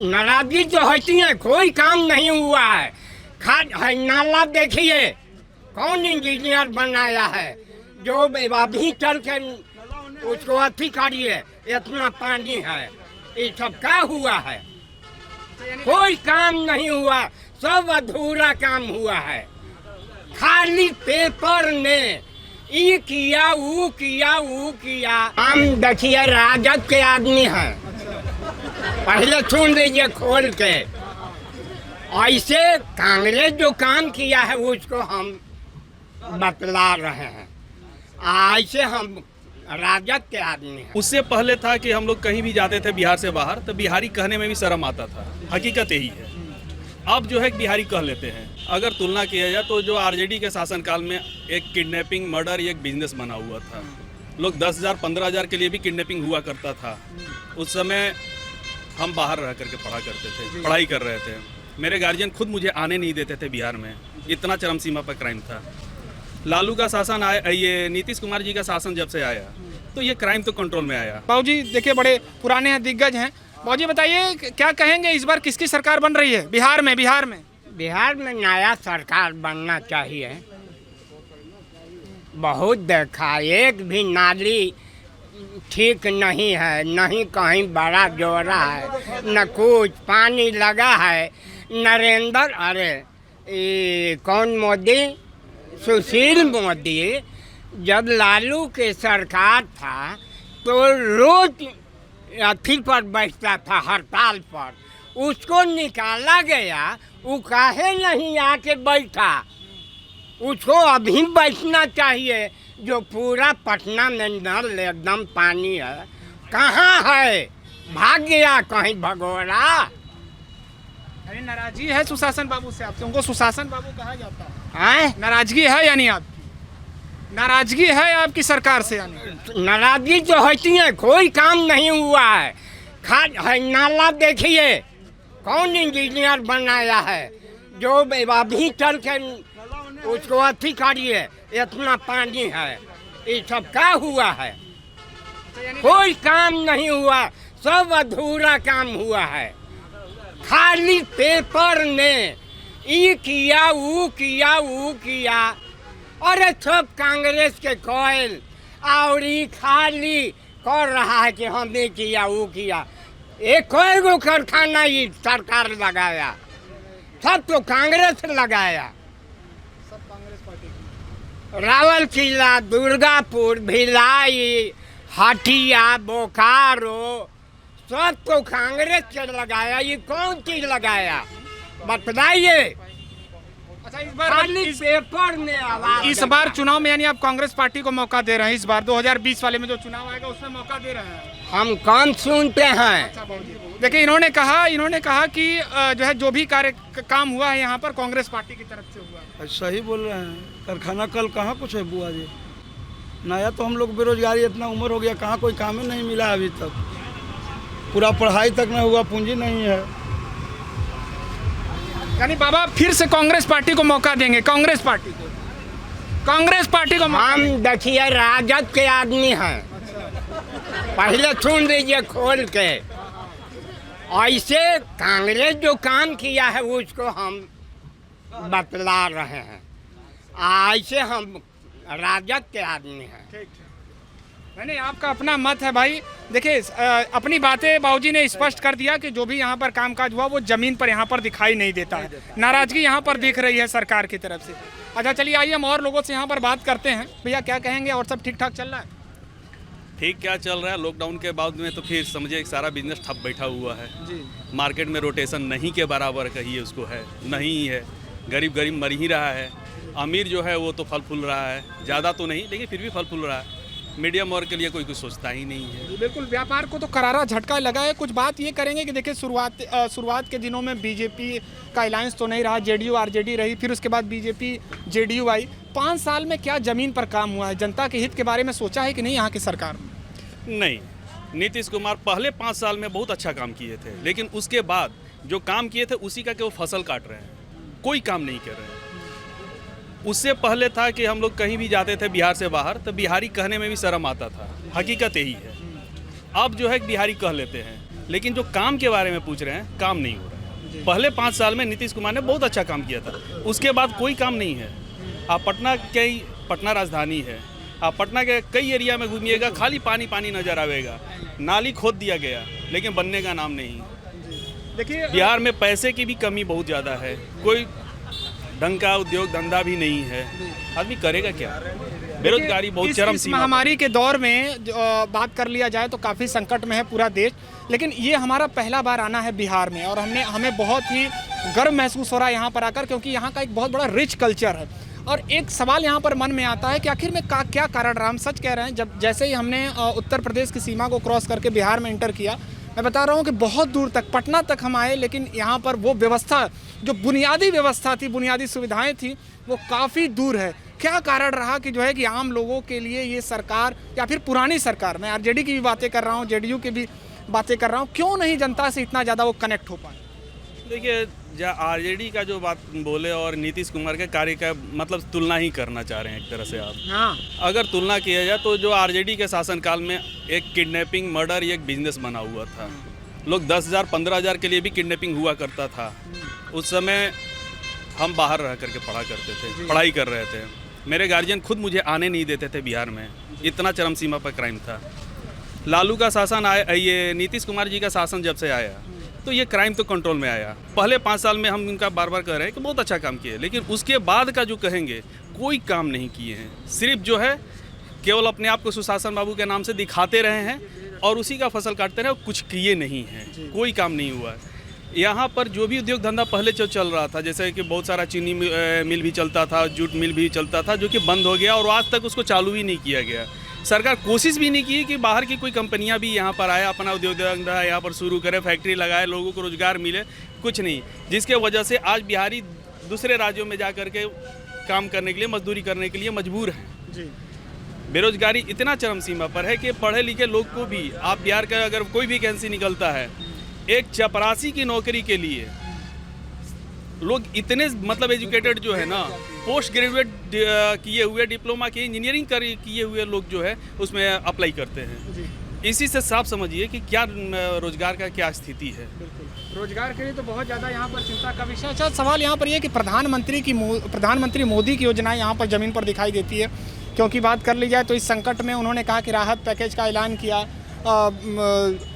नाराजगी जो होती है, कोई काम नहीं हुआ है। नाला देखिए, कौन इंजीनियर बनाया है जो अभी चल के उसको अथी करिए, इतना पानी है, ये सब क्या हुआ है? कोई काम नहीं हुआ, सब अधूरा काम हुआ है। खाली पेपर ने ये किया, वो किया, वो किया। हम देखिए राजद के आदमी हैं, पहले सुन लीजिए खोल के। ऐसे कांग्रेस जो काम किया है उसको हम बतला रहे हैं, ऐसे हम राजद के आदमी हैं। उससे पहले था कि हम लोग कहीं भी जाते थे बिहार से बाहर तो बिहारी कहने में भी शर्म आता था, हकीकत यही है। अब जो है बिहारी कह लेते हैं। अगर तुलना किया जाए तो जो आरजेडी के शासनकाल में एक किडनैपिंग, मर्डर, एक बिजनेस बना हुआ था। लोग 10,000 15,000 के लिए भी किडनैपिंग हुआ करता था। उस समय हम बाहर रह करके पढ़ाई कर रहे थे। मेरे गार्जियन खुद मुझे आने नहीं देते थे बिहार में, इतना चरम सीमा पर क्राइम था। लालू का शासन आया, ये नीतीश कुमार जी का शासन जब से आया तो ये क्राइम तो कंट्रोल में आया। बाबूजी देखिए बड़े पुराने हैं, दिग्गज हैं। बाबूजी बताइए क्या कहेंगे, इस बार किसकी सरकार बन रही है बिहार में? बिहार में नया सरकार बनना चाहिए। बहुत देखा, एक भी नाली ठीक नहीं है, नहीं कहीं बड़ा जोरा है, न कुछ पानी लगा है। नरेंद्र, अरे कौन मोदी, सुशील मोदी, जब लालू के सरकार था तो रोज अथी पर बैठता था, हड़ताल पर। उसको निकाला गया, वो काहे नहीं आके बैठा? उसको अभी बैठना चाहिए। जो पूरा पटना में नल एकदम पानी है, कहाँ है? भाग गया कहीं भगोरा। अरे नाराजगी है सुशासन बाबू से आपसे, उनको सुशासन बाबू कहा जाता है। नाराजगी है यानी आपकी, नाराजगी है आपकी सरकार से यानी? नाराजगी जो होती है, कोई काम नहीं हुआ है। नाला देखिए, कौन इंजीनियर बनाया है जो अभी चल के उसको अथी करिए, इतना पानी है, ये सब क्या हुआ है? कोई काम नहीं हुआ, सब अधूरा काम हुआ है। खाली पेपर ने ये किया, वो किया, वो किया। अरे सब कांग्रेस के कोयल और ये खाली कर रहा है कि हमने किया, वो किया। एक कोई को कारखाना ये सरकार लगाया, सब तो कांग्रेस लगाया। रावल किला, दुर्गापुर, भिलाई, हटिया, बोकारो, सब तो कांग्रेस के लगाया। ये कौन चीज लगाया बताइए? अच्छा, इस बार पेपर में आवाज, इस बार चुनाव में यानी आप कांग्रेस पार्टी को मौका दे रहे हैं? इस बार 2020 वाले में जो चुनाव आएगा उसमें मौका दे रहे हैं? हम कम सुनते हैं। अच्छा देखिए, इन्होंने कहा कि जो है जो भी काम हुआ है यहाँ पर कांग्रेस पार्टी की तरफ से हुआ है। सही बोल रहे हैं। कारखाना कल कहाँ कुछ है बुआ जी? नया तो हम लोग बेरोजगारी, इतना उम्र हो गया, कहाँ कोई काम ही नहीं मिला अभी तक। पूरा पढ़ाई तक नहीं हुआ, पूंजी नहीं है। यानी बाबा फिर से कांग्रेस पार्टी को मौका देंगे? कांग्रेस पार्टी को हम देखिए राजद के आदमी हैं, पहले सुन लीजिए खोल के। ऐसे कांग्रेस जो काम किया है उसको हम बतला रहे हैं, ऐसे हम राजद के आदमी हैं। नहीं, आपका अपना मत है भाई। देखिए अपनी बातें बाबूजी ने स्पष्ट कर दिया कि जो भी यहाँ पर कामकाज हुआ वो जमीन पर यहाँ पर दिखाई नहीं देता है। नाराजगी यहाँ पर दिख रही है सरकार की तरफ से। अच्छा चलिए, आइए हम और लोगों से यहाँ पर बात करते हैं। भैया क्या कहेंगे, और सब ठीक ठाक चल रहा है? ठीक क्या चल रहा है? लॉकडाउन के बाद में तो फिर समझिए सारा बिजनेस ठप बैठा हुआ है जी। मार्केट में रोटेशन नहीं के बराबर कहिए उसको है, नहीं है। गरीब मर ही रहा है, अमीर जो है वो तो फल फूल रहा है, ज़्यादा तो नहीं लेकिन फिर भी फल फूल रहा है। मीडियम वर्ग के लिए कोई कुछ सोचता ही नहीं है। बिल्कुल, व्यापार को तो करारा झटका लगा है। कुछ बात ये करेंगे कि देखिए शुरुआत के दिनों में बीजेपी का अलायंस तो नहीं रहा, जेडीयू आरजेडी रही, फिर उसके बाद बीजेपी जेडीयू आई। 5 साल में क्या जमीन पर काम हुआ है? जनता के हित के बारे में सोचा है कि नहीं यहाँ की सरकार ने? नहीं, नीतीश कुमार पहले 5 साल में बहुत अच्छा काम किए थे, लेकिन उसके बाद जो काम किए थे उसी का वो फसल काट रहे हैं, कोई काम नहीं कर रहे हैं। उससे पहले था कि हम लोग कहीं भी जाते थे बिहार से बाहर तो बिहारी कहने में भी शर्म आता था, हकीकत यही है। अब जो है बिहारी कह लेते हैं। लेकिन जो काम के बारे में पूछ रहे हैं, काम नहीं हो रहा है। पहले 5 साल में नीतीश कुमार ने बहुत अच्छा काम किया था, उसके बाद कोई काम नहीं है। आप पटना राजधानी है, आप पटना के कई एरिया में घूमिएगा, खाली पानी पानी नजर आएगा। नाली खोद दिया गया लेकिन बनने का नाम नहीं। देखिए बिहार में पैसे की भी कमी बहुत ज़्यादा है, कोई ढंग का उद्योग धंधा भी नहीं है, आदमी करेगा क्या? बेरोजगारी बहुत चरम इस सीमा महामारी के दौर में बात कर लिया जाए तो काफ़ी संकट में है पूरा देश, लेकिन ये हमारा पहला बार आना है बिहार में और हमें बहुत ही गर्व महसूस हो रहा है यहाँ पर आकर, क्योंकि यहाँ का एक बहुत बड़ा रिच कल्चर है। और एक सवाल यहाँ पर मन में आता है कि आखिर में क्या कारण रहा। हम सच कह रहे हैं, जब जैसे ही हमने उत्तर प्रदेश की सीमा को क्रॉस करके बिहार में इंटर किया, मैं बता रहा हूँ कि बहुत दूर तक पटना तक हम आए, लेकिन यहाँ पर वो व्यवस्था, जो बुनियादी व्यवस्था थी, बुनियादी सुविधाएं थी, वो काफ़ी दूर है। क्या कारण रहा कि जो है कि आम लोगों के लिए ये सरकार या फिर पुरानी सरकार, मैं आरजेडी की भी बातें कर रहा हूँ, जेडीयू की भी बातें कर रहा हूँ, क्यों नहीं जनता से इतना ज़्यादा वो कनेक्ट हो पाए? देखिए, आरजेडी का जो बात बोले और नीतीश कुमार के कार्य का मतलब तुलना ही करना चाह रहे हैं एक तरह से आप। हाँ, अगर तुलना किया जाए तो जो आरजेडी के शासनकाल में एक किडनैपिंग, मर्डर एक बिजनेस बना हुआ था। लोग 10,000 15,000 के लिए भी किडनैपिंग हुआ करता था। उस समय हम बाहर रह करके पढ़ाई कर रहे थे। मेरे गार्जियन खुद मुझे आने नहीं देते थे बिहार में, इतना चरम सीमा पर क्राइम था। लालू का शासन आया, ये नीतीश कुमार जी का शासन जब से आया तो ये क्राइम तो कंट्रोल में आया। पहले 5 साल में हम इनका बार बार कह रहे हैं कि बहुत अच्छा काम किए, लेकिन उसके बाद का जो कहेंगे कोई काम नहीं किए हैं। सिर्फ जो है केवल अपने आप को सुशासन बाबू के नाम से दिखाते रहे हैं और उसी का फसल काटते रहे, कुछ किए नहीं हैं, कोई काम नहीं हुआ है। यहाँ पर जो भी उद्योग धंधा पहले जो चल रहा था, जैसे कि बहुत सारा चीनी मिल भी चलता था, जूट मिल भी चलता था, जो कि बंद हो गया और आज तक उसको चालू भी नहीं किया गया। सरकार कोशिश भी नहीं की कि बाहर की कोई कंपनियां भी यहाँ पर आए, अपना उद्योग धंधा यहाँ पर शुरू करें, फैक्ट्री लगाए, लोगों को रोजगार मिले, कुछ नहीं। जिसके वजह से आज बिहारी दूसरे राज्यों में जा कर के काम करने के लिए, मजदूरी करने के लिए मजबूर हैं जी। बेरोजगारी इतना चरम सीमा पर है कि पढ़े लिखे लोग को भी, आप बिहार का अगर कोई भी वैकेंसी निकलता है, एक चपरासी की नौकरी के लिए लोग इतने मतलब एजुकेटेड जो है ना, पोस्ट ग्रेजुएट किए हुए, डिप्लोमा किए, इंजीनियरिंग किए हुए लोग जो है उसमें अप्लाई करते हैं। इसी से साफ समझिए कि क्या रोजगार का क्या स्थिति है। रोजगार के लिए तो बहुत ज़्यादा यहाँ पर चिंता का विषय। अच्छा, सवाल यहाँ पर ये कि प्रधानमंत्री मोदी की योजनाएं यहाँ पर ज़मीन पर दिखाई देती है, क्योंकि बात कर ली जाए तो इस संकट में उन्होंने कहा कि राहत पैकेज का ऐलान किया,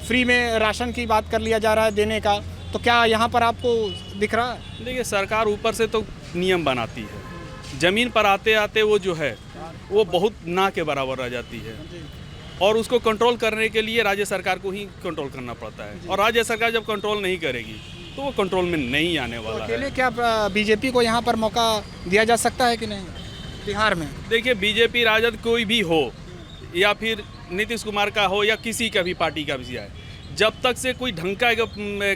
फ्री में राशन की बात कर लिया जा रहा है देने का, तो क्या यहाँ पर आपको दिख रहा है? देखिए, सरकार ऊपर से तो नियम बनाती है, ज़मीन पर आते आते वो जो है वो बहुत ना के बराबर रह जाती है और उसको कंट्रोल करने के लिए राज्य सरकार को ही कंट्रोल करना पड़ता है। और राज्य सरकार जब कंट्रोल नहीं करेगी तो वो कंट्रोल में नहीं आने वाला है। क्या बीजेपी को यहाँ पर मौका दिया जा सकता है कि नहीं बिहार में? देखिए, बीजेपी राजद कोई भी हो या फिर नीतीश कुमार का हो या किसी का भी पार्टी का भी आए, जब तक से कोई ढंग का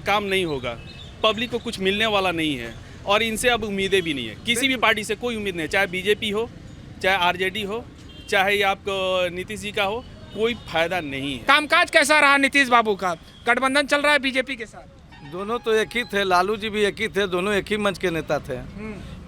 काम नहीं होगा, पब्लिक को कुछ मिलने वाला नहीं है और इनसे अब उम्मीदें भी नहीं है। किसी भी पार्टी से कोई उम्मीद नहीं है, चाहे बीजेपी हो, चाहे आरजेडी हो, चाहे आपको नीतीश जी का हो, कोई फायदा नहीं है। कामकाज कैसा रहा नीतीश बाबू का? गठबंधन चल रहा है बीजेपी के साथ। दोनों तो एक ही थे, लालू जी भी एक ही थे, दोनों एक ही मंच के नेता थे।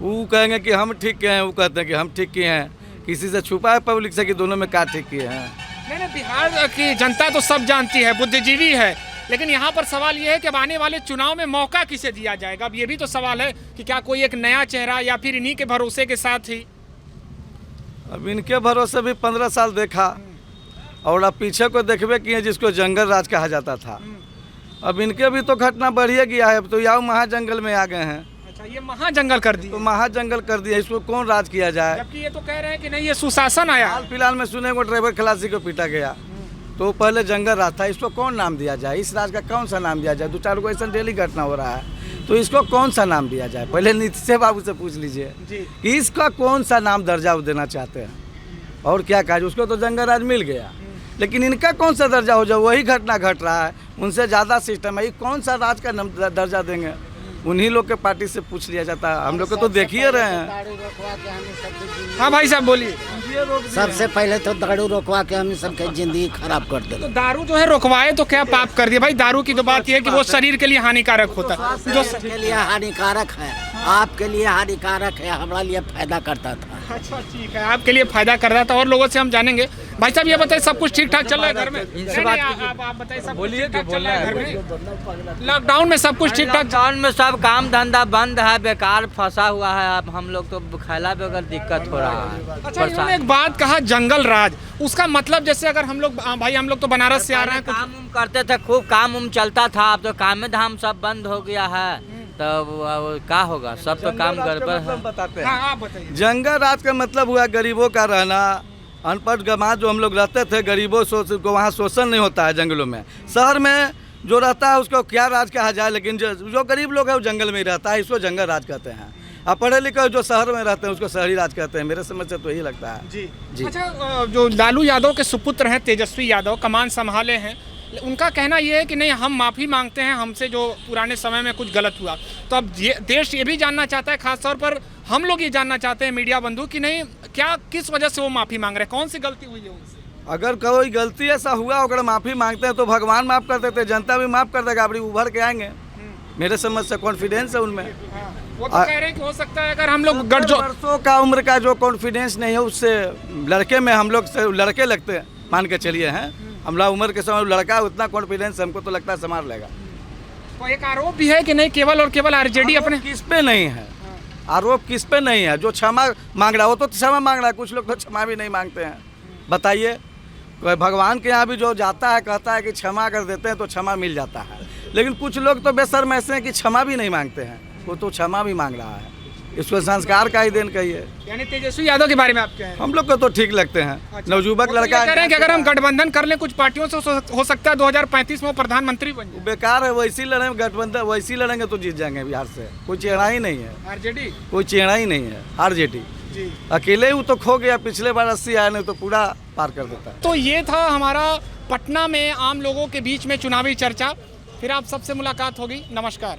वो कहेंगे कि हम ठीक किए हैं, वो कहते हैं कि हम ठीक किए हैं। किसी से छुपा है पब्लिक से कि दोनों में क्या ठीक किए हैं? नहीं, बिहार की जनता तो सब जानती है, बुद्धिजीवी है, लेकिन यहाँ पर सवाल ये है कि अब आने वाले चुनाव में मौका किसे दिया जाएगा? अब ये भी तो सवाल है कि क्या कोई एक नया चेहरा या फिर इन्हीं के भरोसे के साथ ही? अब इनके भरोसे भी 15 साल देखा और अब पीछे को देखबे किए जिसको जंगल राज कहा जाता था। अब इनके भी तो घटना बढ़िए गया है, अब तो याव महाजंगल में आ गए हैं। अच्छा, ये महाजंगल कर दिया? तो महाजंगल कर दिया, इसको कौन राज किया जाए? जबकि ये तो कह रहे हैं कि नहीं, ये सुशासन आया। हाल फिलहाल में सुने वो ड्राइवर खलासी को पीटा गया, तो पहले जंगल राज था, इसको कौन नाम दिया जाए? इस राज का कौन सा नाम दिया जाए? 2-4 को ऐसा डेली घटना हो रहा है, तो इसको कौन सा नाम दिया जाए? पहले नीतीश बाबू से पूछ लीजिए कि इसका कौन सा नाम दर्जा देना चाहते हैं और क्या कहा? उसको तो जंगल राज मिल गया, लेकिन इनका कौन सा दर्जा हो जाए? वही घटना घट रहा है, उनसे ज़्यादा सिस्टम है, ये कौन सा राज का दर्जा देंगे? उन्हीं लोग के पार्टी से पूछ लिया जाता है। हम लोग को तो देख ही रहे हैं। हाँ भाई साहब बोलिए। सबसे पहले तो दारू रोकवा के हम सबके जिंदगी खराब कर दे। तो दारू जो है रोकवाए तो क्या पाप कर दिया? भाई दारू की तो बात यह है कि वो शरीर के लिए हानिकारक होता है, जो के लिए हानिकारक है, आपके लिए हानिकारक है, हमारे लिए फायदा करता था। अच्छा ठीक है, आपके लिए फायदा कर रहा था और लोगों से हम जानेंगे। भाई साहब ये बताइए सब कुछ ठीक ठाक चल रहा है घर में? इनसे नहीं, बात नहीं, आप बताइए सब कुछ ठीक ठाक चल रहा है घर में? लॉकडाउन में सब कुछ ठीक ठाक? लॉकडाउन में सब काम धंधा बंद है, बेकार फंसा हुआ है। अब हम लोग तो खैला बगैर दिक्कत हो रहा है। अच्छा इन्होंने एक बात कहा जंगल राज, उसका मतलब जैसे अगर हम लोग भाई हम लोग तो बनारस से आ रहे हैं कुछ काम उम करते थे, खूब काम उम चलता था। अब तो काम धाम सब बंद हो गया है, तब क्या होगा? सब तो काम गड़बड़ है। बताते हाँ हैं। आप बताइए। जंगल राज का मतलब हुआ गरीबों का रहना, अनपढ़ समाज जो हम लोग रहते थे, गरीबों को वहाँ शोषण नहीं होता है जंगलों में। शहर में जो रहता है उसको क्या राज कहा जाए, लेकिन जो गरीब लोग है वो जंगल में ही रहता है, इसको जंगल राज कहते हैं। अब पढ़े लिखे जो शहर में रहते हैं उसको शहरी राज कहते हैं। मेरे समझ से तो यही लगता है जी। अच्छा जो लालू यादव के सुपुत्र हैं तेजस्वी यादव, कमान संभाले हैं, उनका कहना ये है कि नहीं हम माफ़ी मांगते हैं, हमसे जो पुराने समय में कुछ गलत हुआ। तो अब देश ये भी जानना चाहता है, खासतौर पर हम लोग ये जानना चाहते हैं मीडिया बंधु कि नहीं क्या किस वजह से वो माफ़ी मांग रहे हैं, कौन सी गलती हुई है उनसे? अगर कोई गलती ऐसा हुआ अगर माफ़ी मांगते हैं तो भगवान माफ़ कर देते, जनता भी माफ़ कर देगा, अपनी उभर के आएंगे। मेरे समझ से कॉन्फिडेंस है उनमें। वो तो कह रहे हैं कि हो सकता है अगर हम लोग गठजोड़ वर्षों का उम्र का जो कॉन्फिडेंस नहीं है उससे लड़के में हम लोग से लड़के लगते हैं, मान के चलिए हैं हमला उम्र के समय लड़का उतना कॉन्फिडेंस हमको तो लगता है संभाल लेगा। तो एक आरोप भी है कि नहीं केवल और केवल आरजेडी अपने किस पे नहीं है आरोप, किस पे नहीं है? जो क्षमा मांग रहा है वो तो क्षमा मांग रहा है, कुछ लोग तो क्षमा भी नहीं मांगते हैं। बताइए, कोई भगवान के यहाँ भी जो जाता है कहता है कि क्षमा कर देते हैं तो क्षमा मिल जाता है, लेकिन कुछ लोग तो बेशर्म ऐसे हैं कि क्षमा भी नहीं मांगते हैं, वो तो क्षमा भी मांग रहा है। इसको संस्कार का ही देन कहिए। यानी तेजस्वी यादव के बारे में आप क्या है? हम लोग को तो ठीक लगते हैं। अच्छा। नवजुवक वो तो ये लड़का कह रहे हैं कि अगर हम गठबंधन कर लें कुछ पार्टियों से हो सकता है 2035 में वो प्रधानमंत्री बन जाए। बेकार है, वैसी लड़ेंगे गठबंधन, वैसी लड़ेंगे तो जीत जाएंगे बिहार से। कोई चेहरा ही नहीं है, आरजेडी कोई चेहरा ही नहीं है। आरजेडी जी अकेले ही तो खो गया, पिछले बार 80 आया नहीं तो पूरा पार कर देता है। तो ये था हमारा पटना में आम लोगों के बीच में चुनावी चर्चा। फिर आप सबसे मुलाकात होगी। नमस्कार।